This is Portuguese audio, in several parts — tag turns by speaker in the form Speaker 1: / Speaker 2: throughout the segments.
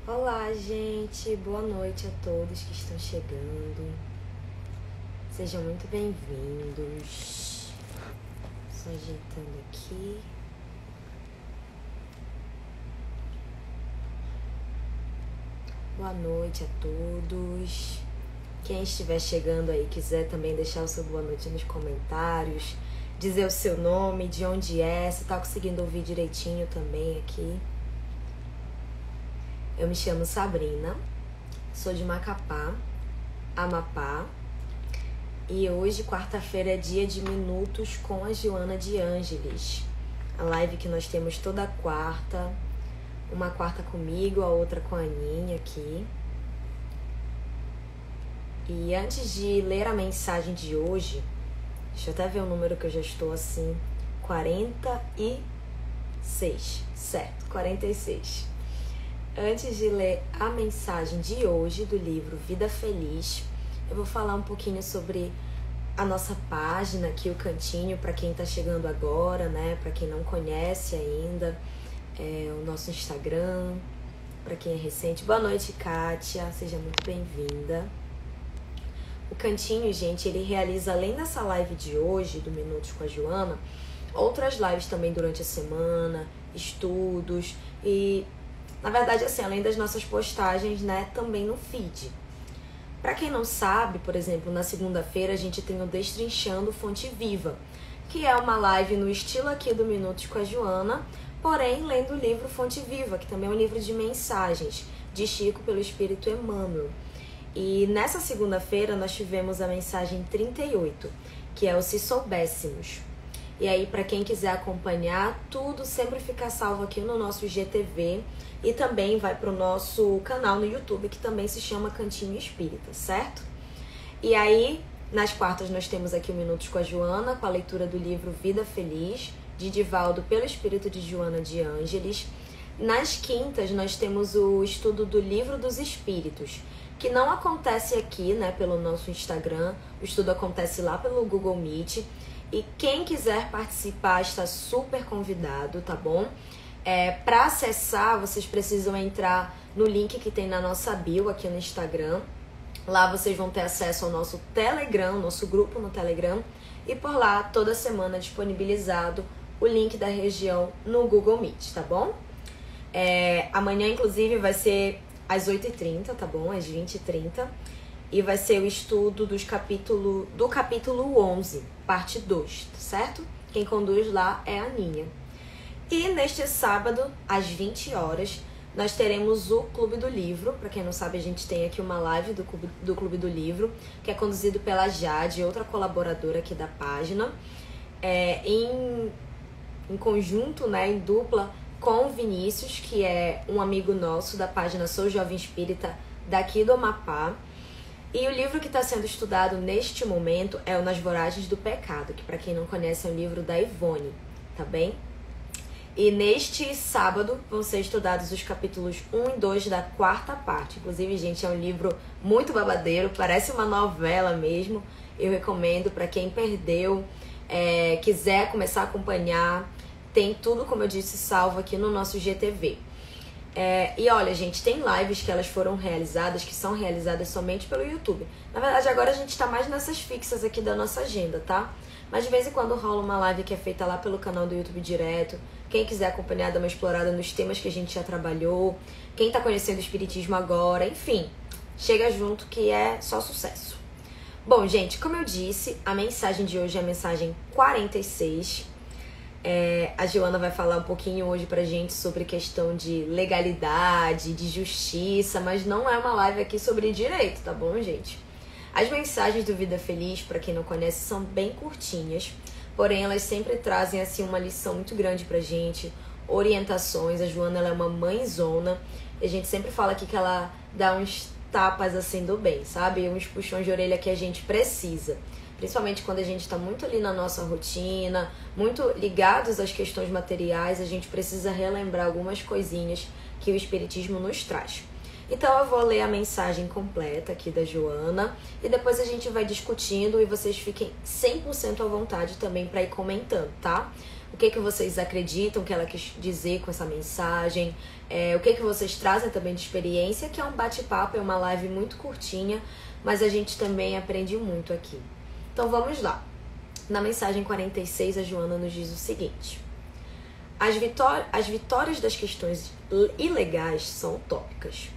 Speaker 1: Olá, gente! Boa noite a todos que estão chegando. Sejam muito bem-vindos. Só ajeitando aqui. Boa noite a todos. Quem estiver chegando aí quiser também deixar o seu boa noite nos comentários, dizer o seu nome, de onde é, se tá conseguindo ouvir direitinho também aqui. Eu me chamo Sabrina, sou de Macapá, Amapá, e hoje, quarta-feira, é dia de Minutos com a Joana de Ângeles. A live que nós temos toda quarta, uma quarta comigo, a outra com a Aninha aqui. E antes de ler a mensagem de hoje, deixa eu até ver o número que eu já estou assim, 46, certo, 46. Antes de ler a mensagem de hoje do livro Vida Feliz, eu vou falar um pouquinho sobre a nossa página aqui, o Cantinho, para quem está chegando agora, né? Para quem não conhece ainda, o nosso Instagram, para quem é recente. Boa noite, Kátia, seja muito bem-vinda. O Cantinho, gente, ele realiza, além dessa live de hoje, do Minutos com a Joana, outras lives também durante a semana, estudos e... Na verdade, assim, além das nossas postagens, né, também no feed. Pra quem não sabe, por exemplo, na segunda-feira a gente tem o Destrinchando Fonte Viva, que é uma live no estilo aqui do Minutos com a Joana, porém lendo o livro Fonte Viva, que também é um livro de mensagens, de Chico pelo Espírito Emmanuel. E nessa segunda-feira nós tivemos a mensagem 38, que é o Se Soubéssemos. E aí, para quem quiser acompanhar, tudo sempre fica salvo aqui no nosso IGTV e também vai para o nosso canal no YouTube, que também se chama Cantinho Espírita, certo? E aí, nas quartas nós temos aqui o Minutos com a Joana, com a leitura do livro Vida Feliz, de Divaldo pelo Espírito de Joana de Ângeles. Nas quintas nós temos o estudo do Livro dos Espíritos, que não acontece aqui, né, pelo nosso Instagram, o estudo acontece lá pelo Google Meet. E quem quiser participar está super convidado, tá bom? Para acessar, vocês precisam entrar no link que tem na nossa bio aqui no Instagram. Lá vocês vão ter acesso ao nosso Telegram, nosso grupo no Telegram. E por lá, toda semana, disponibilizado o link da região no Google Meet, tá bom? Amanhã, inclusive, vai ser às 8h30, tá bom? Às 20h30. E vai ser o estudo do capítulo 11, parte 2, certo? Quem conduz lá é a Aninha. E neste sábado, às 20 horas, nós teremos o Clube do Livro. Para quem não sabe, a gente tem aqui uma live do Clube do Livro, que é conduzido pela Jade, outra colaboradora aqui da página, em conjunto, né, em dupla, com o Vinícius, que é um amigo nosso da página Sou Jovem Espírita, daqui do Amapá. E o livro que está sendo estudado neste momento é o Nas Voragens do Pecado, que para quem não conhece é um livro da Ivone, tá bem? E neste sábado vão ser estudados os capítulos 1 e 2 da quarta parte. Inclusive, gente, é um livro muito babadeiro, parece uma novela mesmo. Eu recomendo para quem perdeu, quiser começar a acompanhar. Tem tudo, como eu disse, salvo aqui no nosso GTV. E olha, gente, tem lives que elas foram realizadas, que são realizadas somente pelo YouTube. Na verdade, agora a gente tá mais nessas fixas aqui da nossa agenda, tá? Mas de vez em quando rola uma live que é feita lá pelo canal do YouTube direto. Quem quiser acompanhar, dar uma explorada nos temas que a gente já trabalhou. Quem tá conhecendo o Espiritismo agora, enfim. Chega junto que é só sucesso. Bom, gente, como eu disse, a mensagem de hoje é a mensagem 46. A Joana vai falar um pouquinho hoje pra gente sobre questão de legalidade, de justiça, mas não é uma live aqui sobre direito, tá bom, gente? As mensagens do Vida Feliz, pra quem não conhece, são bem curtinhas, porém elas sempre trazem assim uma lição muito grande pra gente, orientações. A Joana, ela é uma mãezona, e a gente sempre fala aqui que ela dá uns tapas assim do bem, sabe? Uns puxões de orelha que a gente precisa. Principalmente quando a gente está muito ali na nossa rotina, muito ligados às questões materiais, a gente precisa relembrar algumas coisinhas que o Espiritismo nos traz. Então eu vou ler a mensagem completa aqui da Joana e depois a gente vai discutindo e vocês fiquem 100% à vontade também para ir comentando, tá? o que vocês acreditam que ela quis dizer com essa mensagem, o que vocês trazem também de experiência, que é um bate-papo, é uma live muito curtinha, mas a gente também aprende muito aqui. Então vamos lá. Na mensagem 46, a Joana nos diz o seguinte: as vitórias das questões ilegais são utópicas.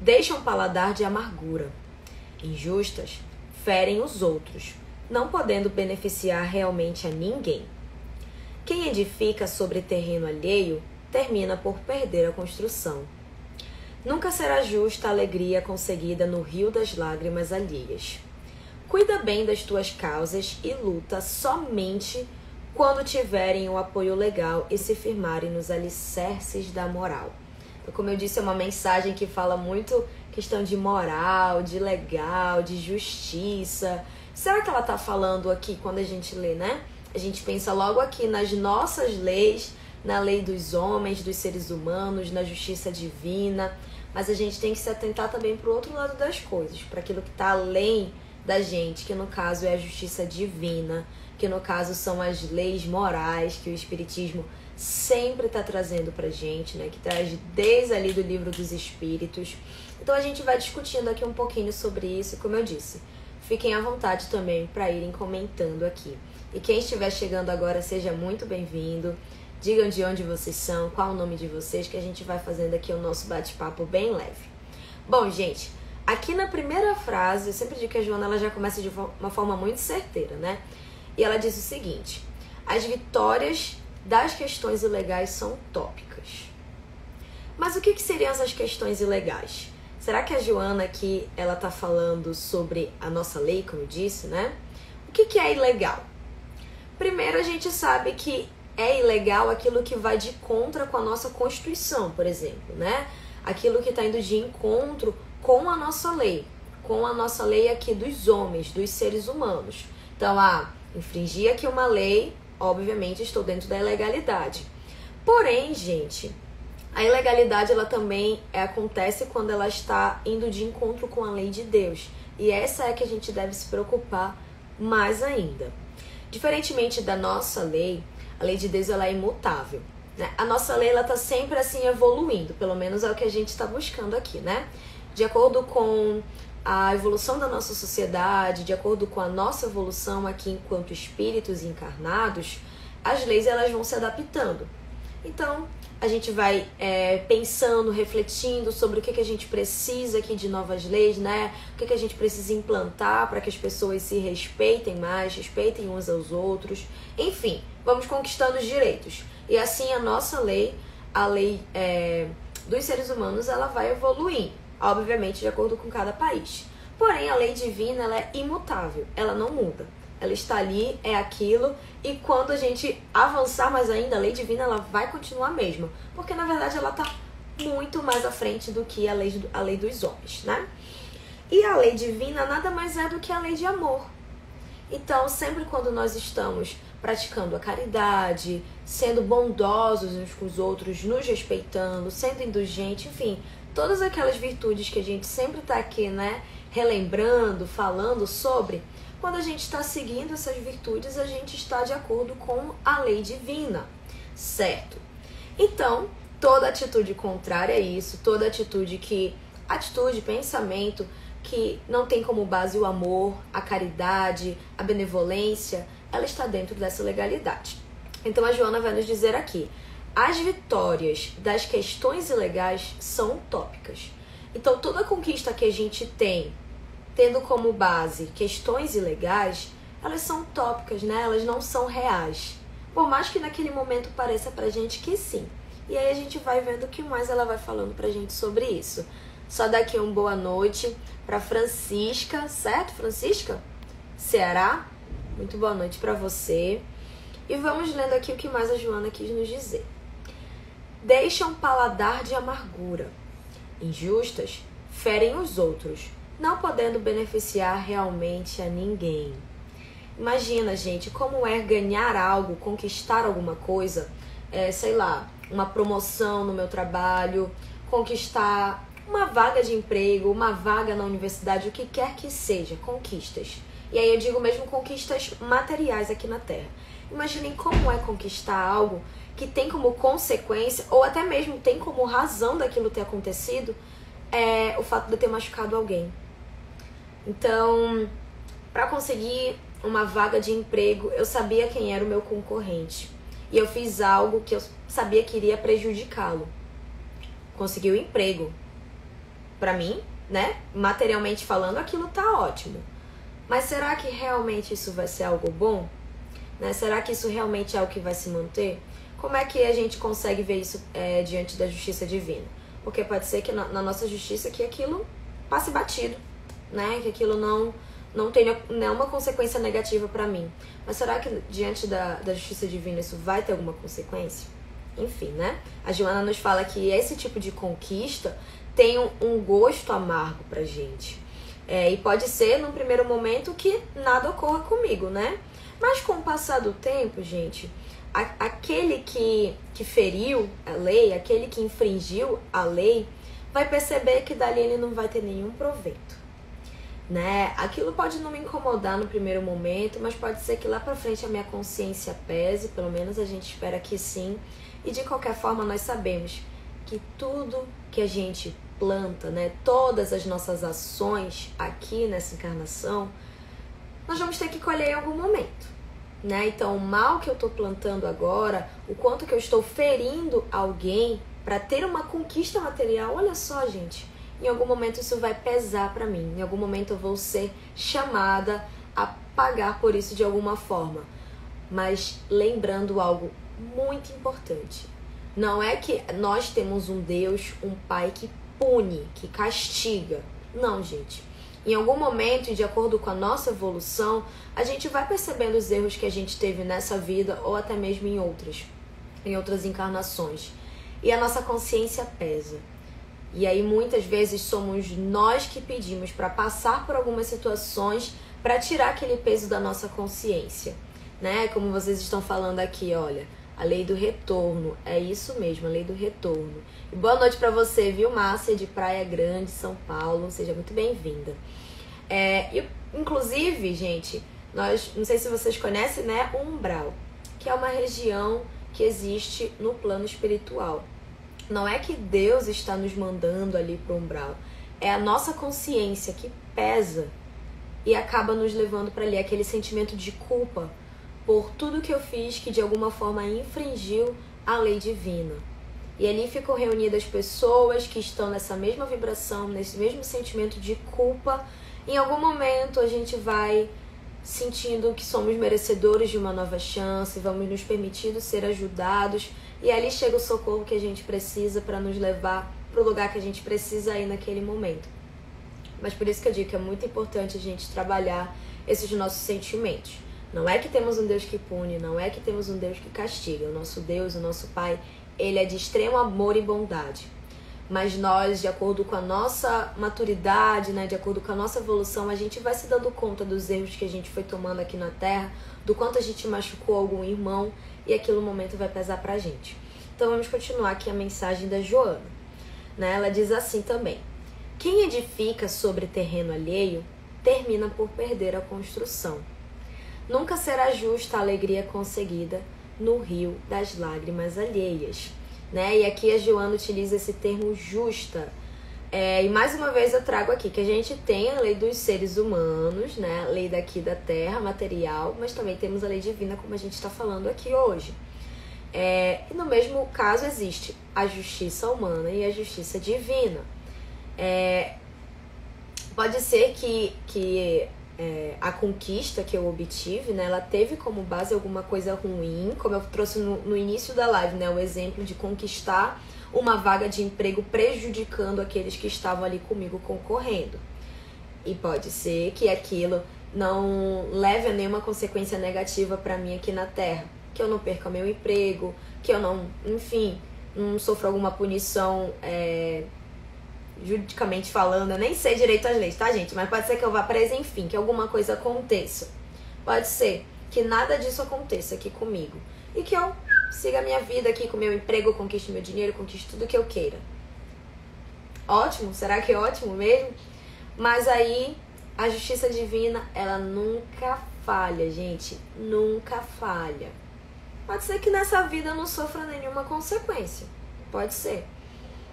Speaker 1: Deixam paladar de amargura. Injustas, ferem os outros, não podendo beneficiar realmente a ninguém. Quem edifica sobre terreno alheio termina por perder a construção. Nunca será justa a alegria conseguida no rio das lágrimas alheias. Cuida bem das tuas causas e luta somente quando tiverem o apoio legal e se firmarem nos alicerces da moral. Então, como eu disse, é uma mensagem que fala muito questão de moral, de legal, de justiça. Será que ela está falando aqui quando a gente lê, né? A gente pensa logo aqui nas nossas leis, na lei dos homens, dos seres humanos, na justiça divina, mas a gente tem que se atentar também para o outro lado das coisas, para aquilo que está além da gente, que no caso é a justiça divina, que no caso são as leis morais que o Espiritismo sempre está trazendo pra gente, né? Que traz desde ali do Livro dos Espíritos. Então a gente vai discutindo aqui um pouquinho sobre isso, como eu disse. Fiquem à vontade também para irem comentando aqui. E quem estiver chegando agora, seja muito bem-vindo. Digam de onde vocês são, qual o nome de vocês, que a gente vai fazendo aqui o nosso bate-papo bem leve. Bom, gente, aqui na primeira frase, eu sempre digo que a Joana ela já começa de uma forma muito certeira, né? E ela diz o seguinte: as vitórias das questões ilegais são utópicas. Mas o que seriam essas questões ilegais? Será que a Joana aqui, ela tá falando sobre a nossa lei, como eu disse, né? O que é ilegal? Primeiro, a gente sabe que é ilegal aquilo que vai de contra com a nossa Constituição, por exemplo, né? Aquilo que está indo de encontro com a nossa lei aqui dos homens, dos seres humanos. Então, infringir aqui uma lei, obviamente estou dentro da ilegalidade. Porém, gente, a ilegalidade ela também acontece quando ela está indo de encontro com a lei de Deus. E essa é que a gente deve se preocupar mais ainda. Diferentemente da nossa lei, a lei de Deus ela é imutável, né? A nossa lei ela está sempre assim evoluindo, pelo menos é o que a gente está buscando aqui, né? De acordo com a evolução da nossa sociedade, de acordo com a nossa evolução aqui enquanto espíritos encarnados, as leis elas vão se adaptando. Então, a gente vai pensando, refletindo sobre o que a gente precisa aqui de novas leis, né? O que a gente precisa implantar para que as pessoas se respeitem mais, respeitem uns aos outros. Enfim, vamos conquistando os direitos. E assim a nossa lei, a lei dos seres humanos, ela vai evoluindo, obviamente de acordo com cada país. Porém, a lei divina ela é imutável, ela não muda. Ela está ali, é aquilo, e quando a gente avançar mais ainda, a lei divina ela vai continuar a mesma, porque na verdade ela está muito mais à frente do que a lei dos homens, né? E a lei divina nada mais é do que a lei de amor. Então, sempre quando nós estamos praticando a caridade, sendo bondosos uns com os outros, nos respeitando, sendo indulgente, enfim, todas aquelas virtudes que a gente sempre está aqui, né, relembrando, falando sobre, quando a gente está seguindo essas virtudes, a gente está de acordo com a lei divina, certo? Então, toda atitude contrária a isso, toda atitude, pensamento que não tem como base o amor, a caridade, a benevolência, ela está dentro dessa legalidade. Então a Joana vai nos dizer aqui: as vitórias das questões ilegais são utópicas. Então toda conquista que a gente tem, tendo como base questões ilegais, elas são utópicas, né? Elas não são reais. Por mais que naquele momento pareça pra gente que sim. E aí a gente vai vendo o que mais ela vai falando pra gente sobre isso. Só daqui uma boa noite pra Francisca, certo, Francisca? Ceará? Muito boa noite pra você. E vamos lendo aqui o que mais a Joana quis nos dizer. Deixam paladar de amargura. Injustas, ferem os outros, não podendo beneficiar realmente a ninguém. Imagina, gente, como é ganhar algo, conquistar alguma coisa, sei lá, uma promoção no meu trabalho, conquistar uma vaga de emprego, uma vaga na universidade, o que quer que seja, conquistas. E aí eu digo mesmo conquistas materiais aqui na Terra. Imaginem como é conquistar algo que tem como consequência, ou até mesmo tem como razão daquilo ter acontecido, o fato de eu ter machucado alguém. Então, para conseguir uma vaga de emprego, eu sabia quem era o meu concorrente. E eu fiz algo que eu sabia que iria prejudicá-lo. Consegui o emprego. Para mim, né? Materialmente falando, aquilo tá ótimo. Mas será que realmente isso vai ser algo bom? Né? Será que isso realmente é algo que vai se manter? Como é que a gente consegue ver isso diante da justiça divina? Porque pode ser que na nossa justiça que aquilo passe batido, né? Que aquilo não tenha nenhuma consequência negativa para mim. Mas será que diante da justiça divina isso vai ter alguma consequência? Enfim, né? A Joana nos fala que esse tipo de conquista tem um gosto amargo pra gente. E pode ser, num primeiro momento, que nada ocorra comigo, né? Mas com o passar do tempo, gente, aquele que feriu a lei, aquele que infringiu a lei, vai perceber que dali ele não vai ter nenhum proveito, né? Aquilo pode não me incomodar no primeiro momento, mas pode ser que lá pra frente a minha consciência pese, pelo menos a gente espera que sim. E de qualquer forma nós sabemos que tudo que a gente planta, né, todas as nossas ações aqui nessa encarnação, nós vamos ter que colher em algum momento, né? Então, o mal que eu estou plantando agora, o quanto que eu estou ferindo alguém para ter uma conquista material, olha só, gente, em algum momento isso vai pesar para mim, em algum momento eu vou ser chamada a pagar por isso de alguma forma. Mas lembrando algo muito importante, não é que nós temos um Deus, um Pai que pune, que castiga. Não, gente. Em algum momento, e de acordo com a nossa evolução, a gente vai percebendo os erros que a gente teve nessa vida ou até mesmo em outras encarnações. E a nossa consciência pesa. E aí muitas vezes somos nós que pedimos para passar por algumas situações para tirar aquele peso da nossa consciência, né? Como vocês estão falando aqui, olha, a lei do retorno, é isso mesmo, a lei do retorno. E boa noite para você, viu, Márcia, de Praia Grande, São Paulo, seja muito bem-vinda. Inclusive, gente, não sei se vocês conhecem, né, o umbral, que é uma região que existe no plano espiritual. Não é que Deus está nos mandando ali pro umbral, é a nossa consciência que pesa e acaba nos levando para ali, aquele sentimento de culpa por tudo que eu fiz que de alguma forma infringiu a lei divina. E ali ficam reunidas pessoas que estão nessa mesma vibração, nesse mesmo sentimento de culpa. Em algum momento a gente vai sentindo que somos merecedores de uma nova chance, vamos nos permitindo ser ajudados, e ali chega o socorro que a gente precisa para nos levar para o lugar que a gente precisa ir naquele momento. Mas por isso que eu digo que é muito importante a gente trabalhar esses nossos sentimentos. Não é que temos um Deus que pune, não é que temos um Deus que castiga. O nosso Deus, o nosso Pai, Ele é de extremo amor e bondade. Mas nós, de acordo com a nossa maturidade, né, de acordo com a nossa evolução, a gente vai se dando conta dos erros que a gente foi tomando aqui na Terra, do quanto a gente machucou algum irmão, e aquele momento vai pesar pra gente. Então vamos continuar aqui a mensagem da Joana, né? Ela diz assim também: quem edifica sobre terreno alheio, termina por perder a construção. Nunca será justa a alegria conseguida no rio das lágrimas alheias, né? E aqui a Joana utiliza esse termo justa. E mais uma vez eu trago aqui que a gente tem a lei dos seres humanos, né? A lei daqui da terra, material, mas também temos a lei divina, como a gente está falando aqui hoje. E no mesmo caso existe a justiça humana e a justiça divina. Pode ser que a conquista que eu obtive, né, ela teve como base alguma coisa ruim, como eu trouxe no início da live, né, o exemplo de conquistar uma vaga de emprego prejudicando aqueles que estavam ali comigo concorrendo. E pode ser que aquilo não leve a nenhuma consequência negativa para mim aqui na Terra, que eu não perca meu emprego, que eu não, enfim, não sofra alguma punição juridicamente falando. Eu nem sei direito as leis, tá, gente? Mas pode ser que eu vá presa, enfim, que alguma coisa aconteça. Pode ser que nada disso aconteça aqui comigo e que eu siga a minha vida aqui com meu emprego, conquiste meu dinheiro, conquiste tudo que eu queira. Ótimo? Será que é ótimo mesmo? Mas aí a justiça divina, ela nunca falha, gente. Nunca falha. Pode ser que nessa vida eu não sofra nenhuma consequência. Pode ser.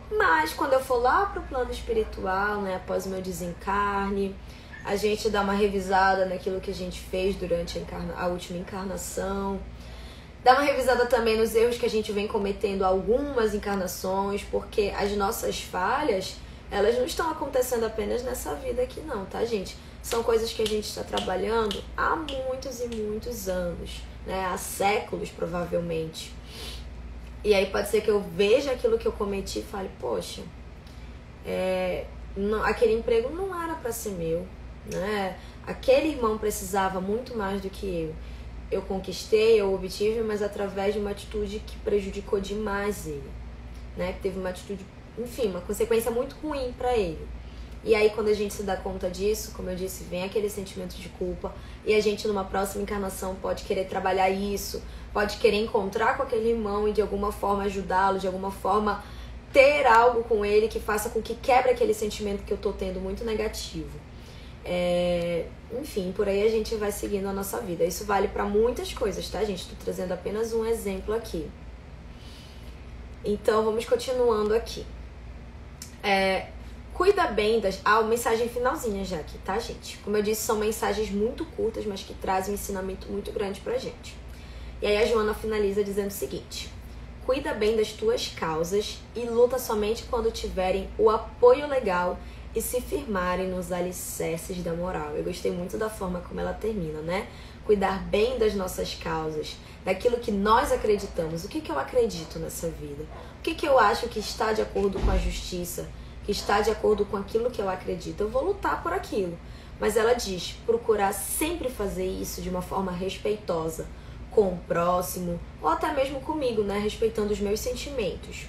Speaker 1: Mas quando eu for lá pro plano espiritual, né, após o meu desencarne, a gente dá uma revisada naquilo que a gente fez durante a última encarnação. Dá uma revisada também nos erros que a gente vem cometendo algumas encarnações, porque as nossas falhas, elas não estão acontecendo apenas nessa vida aqui não, tá, gente? São coisas que a gente está trabalhando há muitos e muitos anos, né? Há séculos, provavelmente. E aí pode ser que eu veja aquilo que eu cometi e fale, poxa, aquele emprego não era para ser meu, né? Aquele irmão precisava muito mais do que eu. Eu conquistei, eu obtive, mas através de uma atitude que prejudicou demais ele, né? Que teve uma atitude, enfim, uma consequência muito ruim para ele. E aí quando a gente se dá conta disso, como eu disse, vem aquele sentimento de culpa e a gente numa próxima encarnação pode querer trabalhar isso, pode querer encontrar com aquele irmão e de alguma forma ajudá-lo, de alguma forma ter algo com ele que faça com que quebre aquele sentimento que eu tô tendo muito negativo. Enfim, por aí a gente vai seguindo a nossa vida. Isso vale para muitas coisas, tá, gente? Tô trazendo apenas um exemplo aqui. Então, vamos continuando aqui. Cuida bem das... mensagem finalzinha já aqui, tá, gente? Como eu disse, são mensagens muito curtas, mas que trazem um ensinamento muito grande pra gente. E aí a Joana finaliza dizendo o seguinte: cuida bem das tuas causas e luta somente quando tiverem o apoio legal e se firmarem nos alicerces da moral. Eu gostei muito da forma como ela termina, né? Cuidar bem das nossas causas, daquilo que nós acreditamos. O que eu acredito nessa vida? O que eu acho que está de acordo com a justiça, que está de acordo com aquilo que eu acredito? Eu vou lutar por aquilo. Mas ela diz, procurar sempre fazer isso de uma forma respeitosa, com o próximo, ou até mesmo comigo, né? Respeitando os meus sentimentos.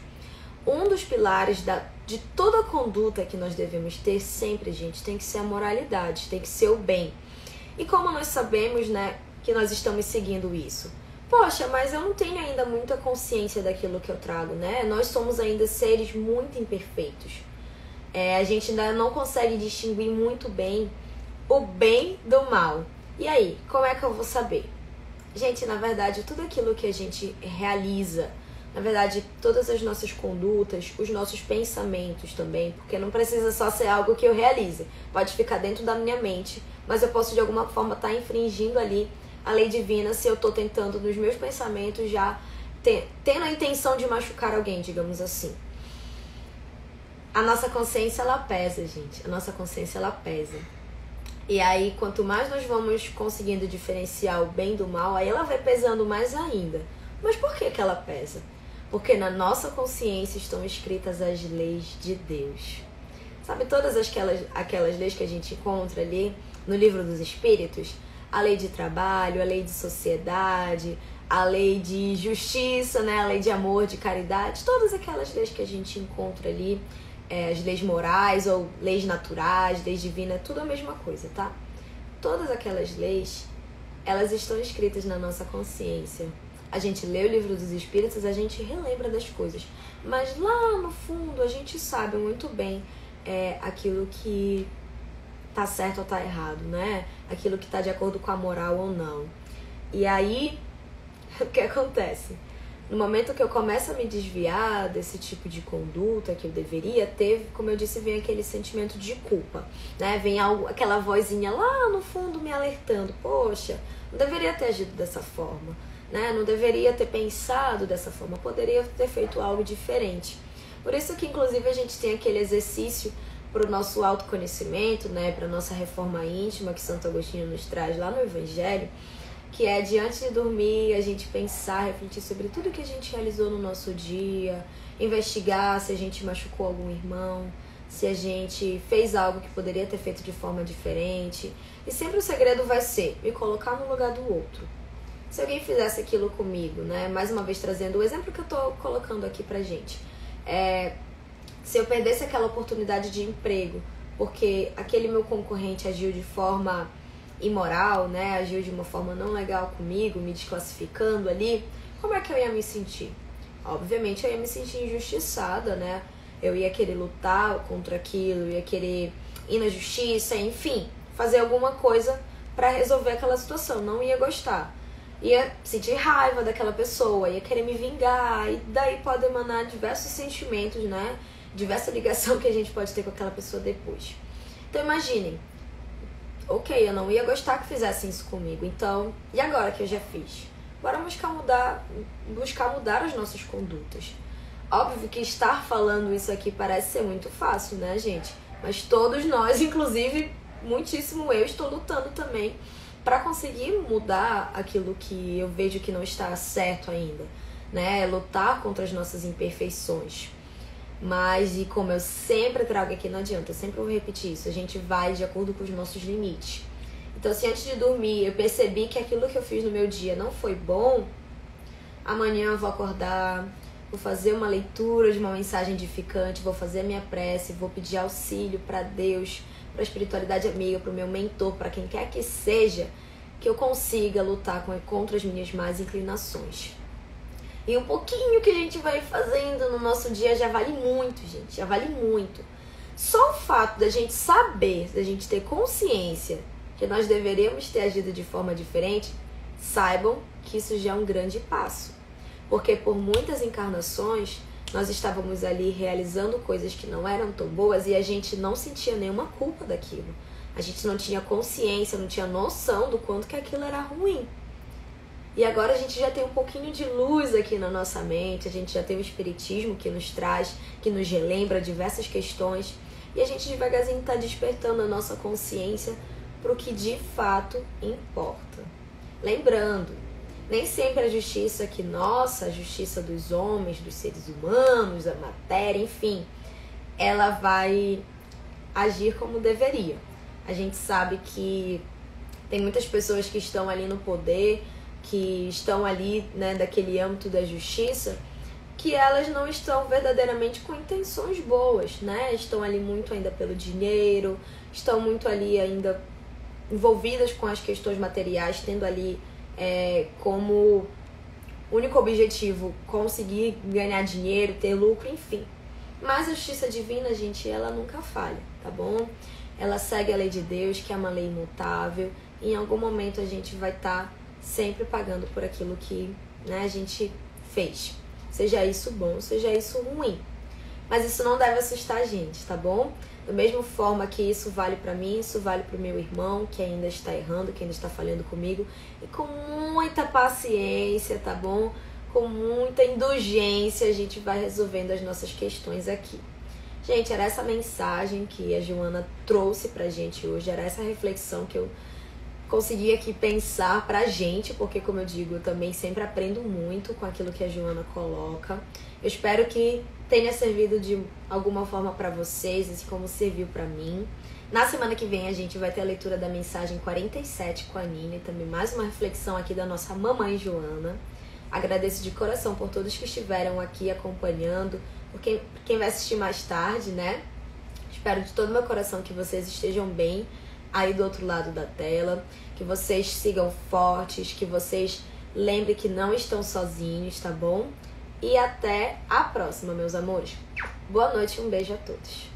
Speaker 1: Um dos pilares de toda conduta que nós devemos ter sempre, gente, tem que ser a moralidade, tem que ser o bem. E como nós sabemos, né, que nós estamos seguindo isso? Poxa, mas eu não tenho ainda muita consciência daquilo que eu trago, né? Nós somos ainda seres muito imperfeitos. A gente ainda não consegue distinguir muito bem o bem do mal. E aí, como é que eu vou saber? Gente, na verdade, tudo aquilo que a gente realiza, na verdade, todas as nossas condutas, os nossos pensamentos também, porque não precisa só ser algo que eu realize. Pode ficar dentro da minha mente, mas eu posso de alguma forma estar infringindo ali a lei divina se eu estou tentando, nos meus pensamentos, já tendo a intenção de machucar alguém, digamos assim. A nossa consciência, ela pesa, gente. A nossa consciência, ela pesa. E aí, quanto mais nós vamos conseguindo diferenciar o bem do mal, aí ela vai pesando mais ainda. Mas por que ela pesa? Porque na nossa consciência estão escritas as leis de Deus. Sabe todas aquelas leis que a gente encontra ali no Livro dos Espíritos? A lei de trabalho, a lei de sociedade, a lei de justiça, né? A lei de amor, de caridade. Todas aquelas leis que a gente encontra ali, as leis morais ou leis naturais, leis divinas, tudo a mesma coisa, tá? Todas aquelas leis, elas estão escritas na nossa consciência. A gente lê o Livro dos Espíritos, a gente relembra das coisas. Mas lá no fundo a gente sabe muito bem aquilo que tá certo ou tá errado, né? Aquilo que tá de acordo com a moral ou não. E aí, o que acontece? No momento que eu começo a me desviar desse tipo de conduta que eu deveria ter, como eu disse, vem aquele sentimento de culpa, né? Vem aquela vozinha lá no fundo me alertando. Poxa, não deveria ter agido dessa forma, né? Não deveria ter pensado dessa forma, poderia ter feito algo diferente. Por isso que, inclusive, a gente tem aquele exercício para o nosso autoconhecimento, né? Para a nossa reforma íntima, que Santo Agostinho nos traz lá no Evangelho, que é, diante de dormir, a gente pensar, refletir sobre tudo que a gente realizou no nosso dia, investigar se a gente machucou algum irmão, se a gente fez algo que poderia ter feito de forma diferente. E sempre o segredo vai ser me colocar no lugar do outro. Se alguém fizesse aquilo comigo, né? Mais uma vez trazendo o exemplo que eu tô colocando aqui pra gente. Se eu perdesse aquela oportunidade de emprego, porque aquele meu concorrente agiu de forma imoral, né? Agiu de uma forma não legal comigo, me desclassificando ali, como é que eu ia me sentir? Obviamente eu ia me sentir injustiçada, né? Eu ia querer lutar contra aquilo, ia querer ir na justiça, enfim, fazer alguma coisa pra resolver aquela situação, não ia gostar. Ia sentir raiva daquela pessoa, ia querer me vingar, e daí pode emanar diversos sentimentos, né? Diversa ligação que a gente pode ter com aquela pessoa depois. Então imaginem, ok, eu não ia gostar que fizessem isso comigo, então, e agora que eu já fiz? Bora buscar mudar as nossas condutas. Óbvio que estar falando isso aqui parece ser muito fácil, né, gente? Mas todos nós, inclusive, muitíssimo eu, estou lutando também para conseguir mudar aquilo que eu vejo que não está certo ainda, né? Lutar contra as nossas imperfeições. Mas, e como eu sempre trago aqui, não adianta, eu sempre vou repetir isso, a gente vai de acordo com os nossos limites. Então, se antes de dormir eu percebi que aquilo que eu fiz no meu dia não foi bom, amanhã eu vou acordar, vou fazer uma leitura de uma mensagem edificante, vou fazer a minha prece, vou pedir auxílio para Deus, para a espiritualidade amiga, para o meu mentor, para quem quer que seja, que eu consiga lutar contra as minhas más inclinações. E um pouquinho que a gente vai fazendo no nosso dia já vale muito, gente, já vale muito. Só o fato da gente saber, da gente ter consciência que nós deveríamos ter agido de forma diferente, saibam que isso já é um grande passo. Porque por muitas encarnações, nós estávamos ali realizando coisas que não eram tão boas e a gente não sentia nenhuma culpa daquilo. A gente não tinha consciência, não tinha noção do quanto que aquilo era ruim. E agora a gente já tem um pouquinho de luz aqui na nossa mente, a gente já tem o espiritismo que nos traz, que nos relembra diversas questões, e a gente devagarzinho está despertando a nossa consciência para o que de fato importa. Lembrando, nem sempre a justiça que nossa, a justiça dos homens, dos seres humanos, a matéria, enfim, ela vai agir como deveria. A gente sabe que tem muitas pessoas que estão ali no poder, que estão ali, né, daquele âmbito da justiça, que elas não estão verdadeiramente com intenções boas, né? Estão ali muito ainda pelo dinheiro, estão muito ali ainda envolvidas com as questões materiais, tendo ali como único objetivo conseguir ganhar dinheiro, ter lucro, enfim. Mas a justiça divina, gente, ela nunca falha, tá bom? Ela segue a lei de Deus, que é uma lei imutável, e em algum momento a gente vai estar sempre pagando por aquilo que, né, a gente fez. Seja isso bom, seja isso ruim. Mas isso não deve assustar a gente, tá bom? Da mesma forma que isso vale pra mim, isso vale pro meu irmão, que ainda está errando, que ainda está falhando comigo. E com muita paciência, tá bom? Com muita indulgência, a gente vai resolvendo as nossas questões aqui. Gente, era essa mensagem que a Joana trouxe pra gente hoje, era essa reflexão que eu consegui aqui pensar pra gente, porque, como eu digo, eu também sempre aprendo muito com aquilo que a Joana coloca. Eu espero que tenha servido de alguma forma pra vocês, assim como serviu pra mim. Na semana que vem a gente vai ter a leitura da mensagem 47 com a Nina e também mais uma reflexão aqui da nossa mamãe Joana. Agradeço de coração por todos que estiveram aqui acompanhando, por quem vai assistir mais tarde, né? Espero de todo meu coração que vocês estejam bem aí do outro lado da tela, que vocês sigam fortes, que vocês lembrem que não estão sozinhos, tá bom? E até a próxima, meus amores. Boa noite e um beijo a todos.